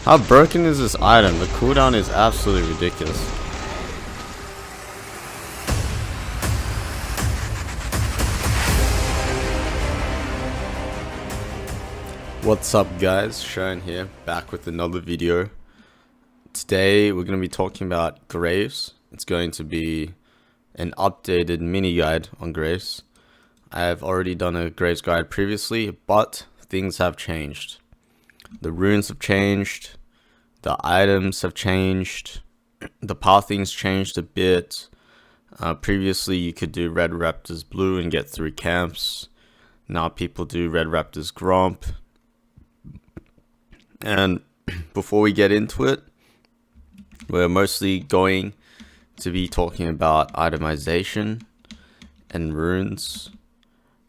How broken is this item? The cooldown is absolutely ridiculous. What's up guys, Sharon here, back with another video. Today we're going to be talking about Graves. It's going to be an updated mini guide on Graves. I have already done a Graves guide previously, but things have changed. The runes have changed, the items have changed, the pathing's changed a bit. Previously you could do Red Raptors Blue and get through camps. Now people do Red Raptors Gromp. And before we get into it, we're mostly going to be talking about itemization and runes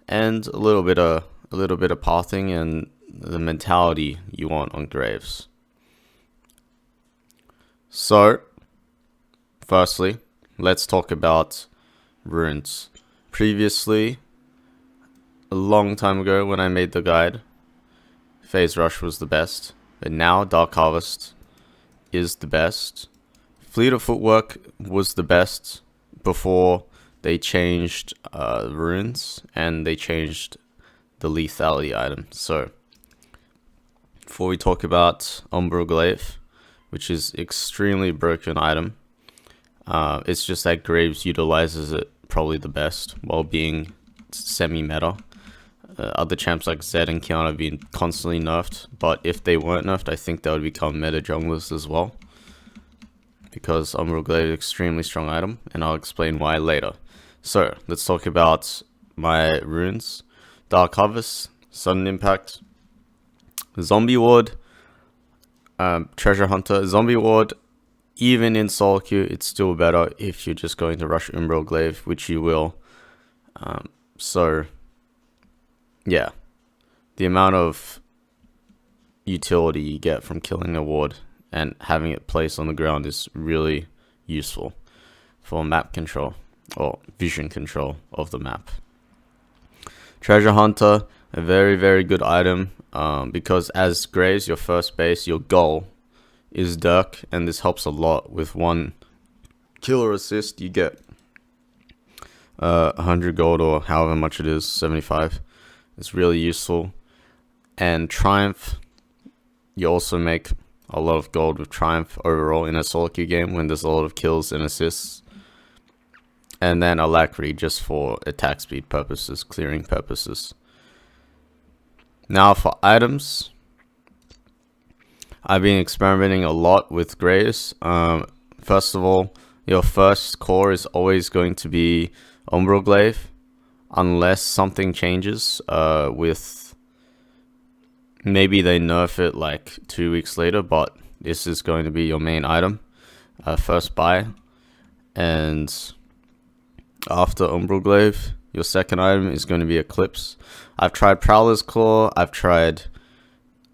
and a little bit of pathing and the mentality you want on Graves. So, firstly, let's talk about runes. Previously, a long time ago when I made the guide, Phase Rush was the best, but now Dark Harvest is the best. Fleet of Footwork was the best before they changed runes and they changed the lethality item. So, before we talk about Umbral Glaive, which is extremely broken item, it's just that Graves utilizes it probably the best while being semi-meta. Other champs like Zed and Kiana have been constantly nerfed, but if they weren't nerfed, I think they would become meta junglers as well. Because Umbral Glaive is an extremely strong item, and I'll explain why later. So, let's talk about my runes. Dark Harvest, Sudden Impact, Zombie Ward, Treasure Hunter. Zombie Ward, even in solo queue, it's still better if you're just going to rush Umbral Glaive, which you will. So, yeah, the amount of utility you get from killing a ward and having it placed on the ground is really useful for map control or vision control of the map. Treasure Hunter, a very good item, because as Graves, your first base, your goal is Dirk, and this helps a lot. With one killer assist you get 100 gold, or however much it is, 75. It's really useful. And Triumph, you also make a lot of gold with Triumph overall in a solo queue game when there's a lot of kills and assists. And then Alacrity just for attack speed purposes, clearing purposes. Now for items, I've been experimenting a lot with Graves. First of all, your first core is always going to be Umbral Glaive, unless something changes with maybe they nerf it like 2 weeks later, but this is going to be your main item, first buy. And after Umbral Glaive, your second item is going to be Eclipse. I've tried Prowler's Claw, I've tried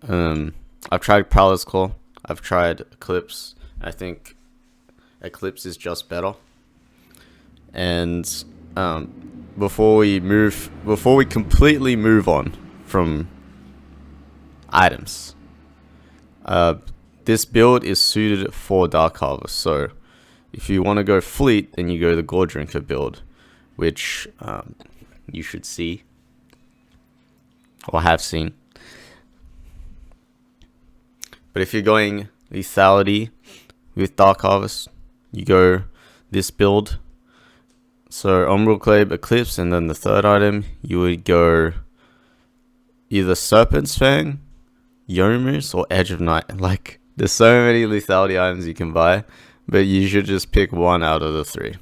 Prowler's Claw, I've tried Eclipse. I think Eclipse is just better. And before we completely move on from items, this build is suited for Dark Harvest. So if you want to go fleet, then you go the Gore Drinker build, which you should see or have seen. But if you're going lethality with Dark Harvest, you go this build. So Umbral Glaive, Eclipse, and then the third item, you would go either Serpent's Fang, Yomu's, or Edge of Night. Like, there's so many lethality items you can buy, but you should just pick one out of the three.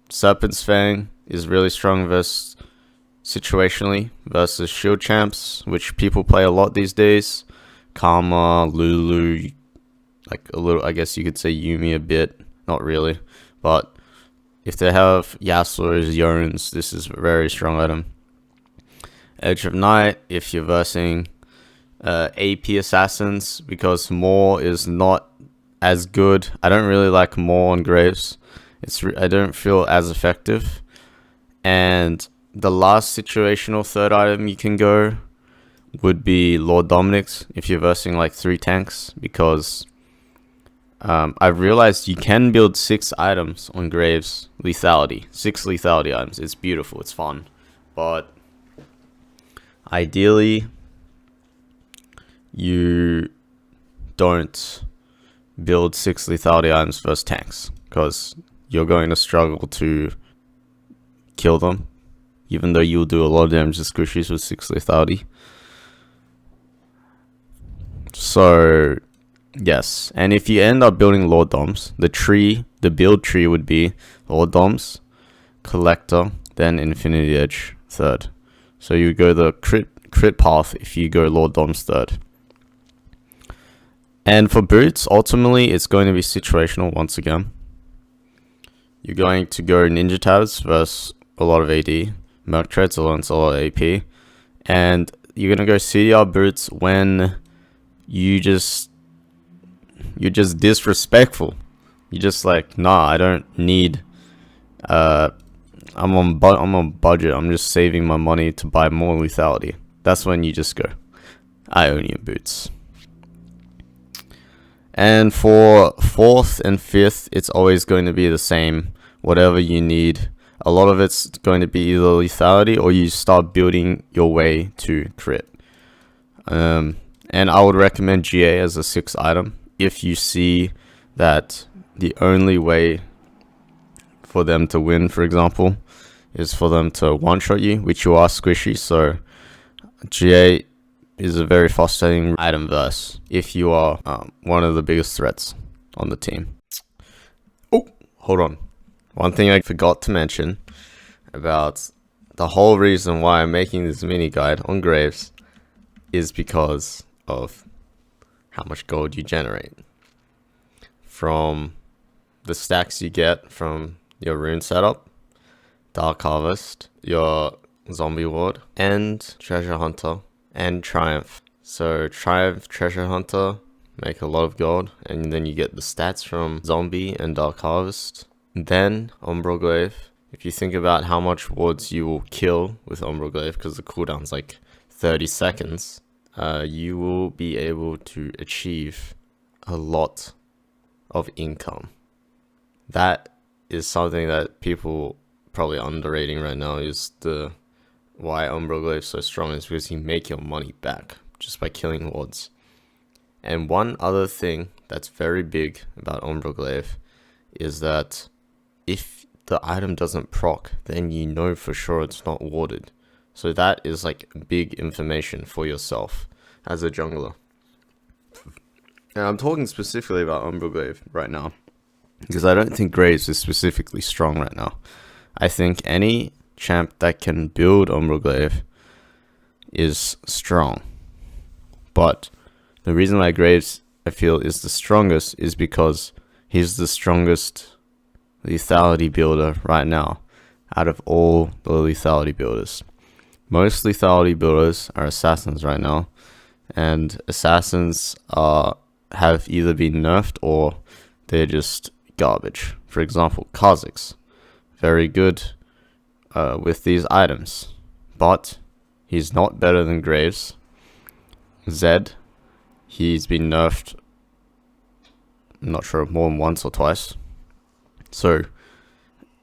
Serpent's Fang is really strong versus situationally versus shield champs, which people play a lot these days. Karma, Lulu, like a little, I guess you could say Yuumi a bit, not really, but if they have Yasuo's, Yoruns, this is a very strong item. Edge of Night, if you're versing AP assassins, because Maw is not as good. I don't really like Maw on Graves. I don't feel as effective. And the last situational third item you can go would be Lord Dominic's if you're versing like 3 tanks, because I've realized you can build 6 items on Graves lethality. 6 lethality items. It's beautiful, it's fun. But ideally, you don't build 6 lethality items versus tanks, because you're going to struggle to kill them, even though you'll do a lot of damage to squishies with 6 lethality. So yes, and if you end up building Lord Doms, the build tree would be Lord Doms, Collector, then Infinity Edge third. So you go the crit path if you go Lord Doms third. And for boots, ultimately it's going to be situational once again. You're going to go Ninja Tabs versus a lot of AD, Merc Treads against a lot of AP, and you're going to go CDR boots when you're just disrespectful. You're just like, nah, I don't need, I'm on budget, I'm just saving my money to buy more lethality. That's when you just go Ionian boots. And for 4th and 5th, it's always going to be the same, whatever you need. A lot of it's going to be either lethality or you start building your way to crit. And I would recommend GA as a 6th item if you see that the only way for them to win, for example, is for them to one-shot you, which you are squishy. So GA is a very frustrating item verse if you are one of the biggest threats on the team. Oh, hold on. One thing I forgot to mention about the whole reason why I'm making this mini guide on Graves is because of how much gold you generate from the stacks you get from your rune setup, Dark Harvest, your Zombie Ward, and Treasure Hunter, and Triumph. So Triumph, Treasure Hunter make a lot of gold, and then you get the stats from Zombie and Dark Harvest. Then Umbral Glaive. If you think about how much wards you will kill with Umbral Glaive, because the cooldown's like 30 seconds, you will be able to achieve a lot of income. That is something that people probably underrating right now, is the why Umbral Glaive is so strong, is because you make your money back just by killing wards. And one other thing that's very big about Umbral Glaive is that if the item doesn't proc, then you know for sure it's not warded. So that is like big information for yourself as a jungler. And I'm talking specifically about Umbral Glaive right now, because I don't think Graves is specifically strong right now. I think any champ that can build Umbral Glaive is strong. But the reason why Graves, I feel, is the strongest is because he's the strongest lethality builder right now out of all the lethality builders. Most lethality builders are assassins right now, and assassins have either been nerfed or they're just garbage. For example, Kha'Zix, very good with these items, but he's not better than Graves. Zed, he's been nerfed, I'm not sure, more than once or twice, so it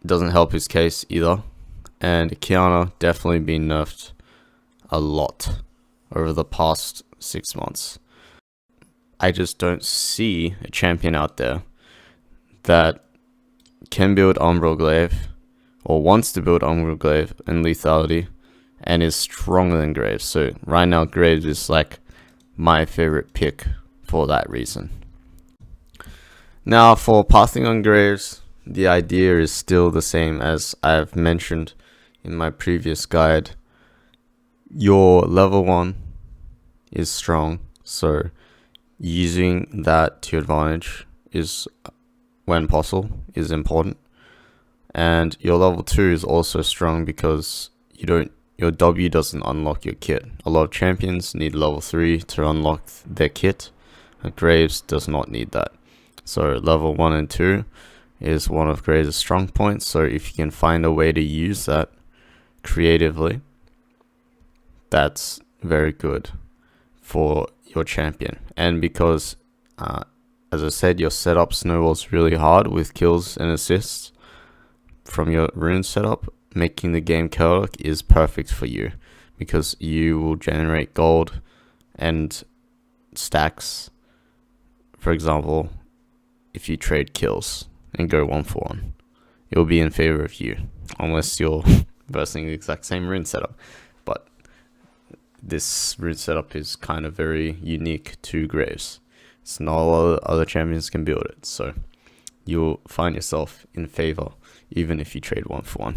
doesn't help his case either. And Kiana definitely been nerfed a lot over the past 6 months. I just don't see a champion out there that can build Umbral Glaive or wants to build Umbral Glaive and lethality and is stronger than Graves. So right now Graves is like my favorite pick for that reason. Now for pathing on Graves, the idea is still the same as I've mentioned in my previous guide. Your level 1 is strong, so using that to your advantage is, when possible, is important. And your level 2 is also strong because your W doesn't unlock your kit. A lot of champions need level 3 to unlock their kit, and Graves does not need that. So level 1 and 2 is one of Graves' strong points, so if you can find a way to use that creatively, that's very good for your champion. And because, as I said, your setup snowballs really hard with kills and assists from your rune setup, making the game chaotic is perfect for you, because you will generate gold and stacks. For example, if you trade kills and go 1-for-1, it will be in favor of you, unless you're versing the exact same rune setup. But this rune setup is kind of very unique to Graves. It's not a lot of other champions can build it, so you'll find yourself in favor even if you trade 1-for-1.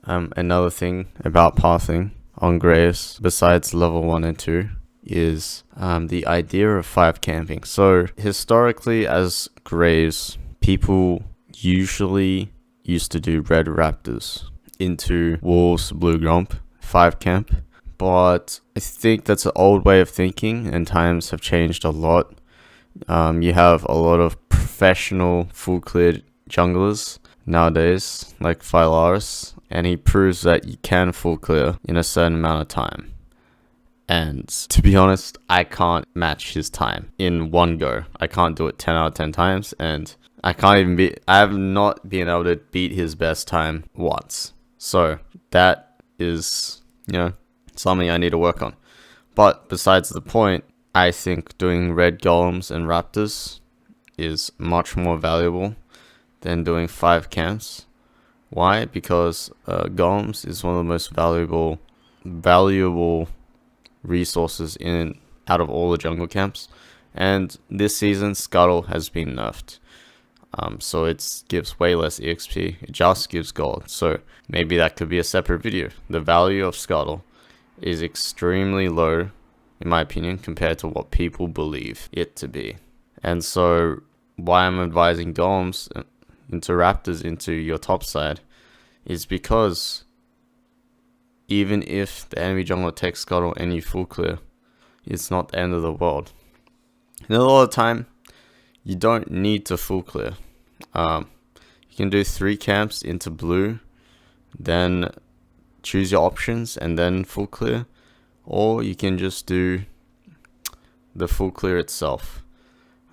Another thing about pathing on Graves, besides level 1 and 2, is the idea of 5 camping. So historically, as Graves, people usually used to do red raptors into wolves, blue grump, 5 camp. But I think that's an old way of thinking, and times have changed a lot. You have a lot of professional full cleared junglers nowadays, like Phylaris, and he proves that you can full clear in a certain amount of time. And to be honest, I can't match his time in one go. I can't do it 10 out of 10 times, and I have not been able to beat his best time once. So that is, something I need to work on. But besides the point, I think doing red golems and raptors is much more valuable than doing 5 camps. Why? Because golems is one of the most valuable resources out of all the jungle camps, and this season Scuttle has been nerfed, so it gives way less EXP. It just gives gold, so maybe that could be a separate video. The value of Scuttle is extremely low, in my opinion, compared to what people believe it to be. And so why I'm advising golems into raptors into your top side is because even if the enemy jungler takes Scuttle and you full clear, it's not the end of the world. And a lot of the time, you don't need to full clear. You can do 3 camps into blue, then choose your options and then full clear, or you can just do the full clear itself.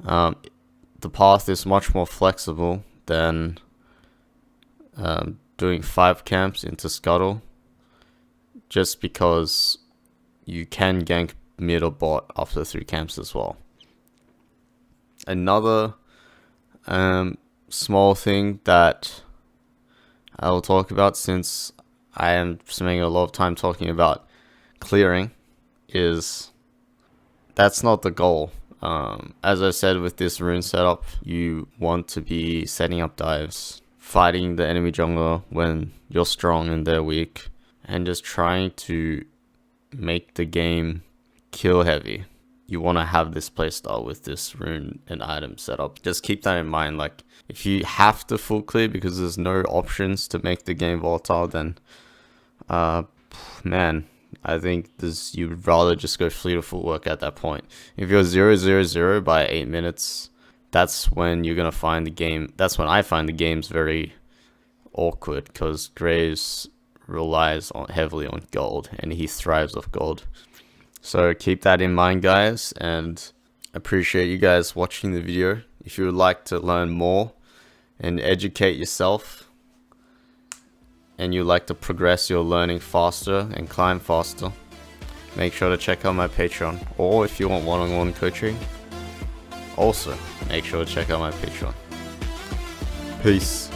The path is much more flexible than doing 5 camps into Scuttle, just because you can gank mid or bot after 3 camps as well. Another small thing that I will talk about, since I am spending a lot of time talking about clearing, is that's not the goal. As I said, with this rune setup, you want to be setting up dives, fighting the enemy jungler when you're strong and they're weak, and just trying to make the game kill heavy. You want to have this playstyle with this rune and item setup. Just keep that in mind. Like, if you have to full clear because there's no options to make the game volatile, then man, I think you'd rather just go fleet of footwork at that point. If you're 0-0-0 by 8 minutes, that's when you're gonna find the game. That's when I find the game's very awkward, because Graves relies heavily on gold, and he thrives off gold. So keep that in mind, guys, and appreciate you guys watching the video. If you would like to learn more and educate yourself, and you like to progress your learning faster and climb faster, make sure to check out my Patreon. Or if you want one-on-one coaching, also make sure to check out my Patreon. Peace.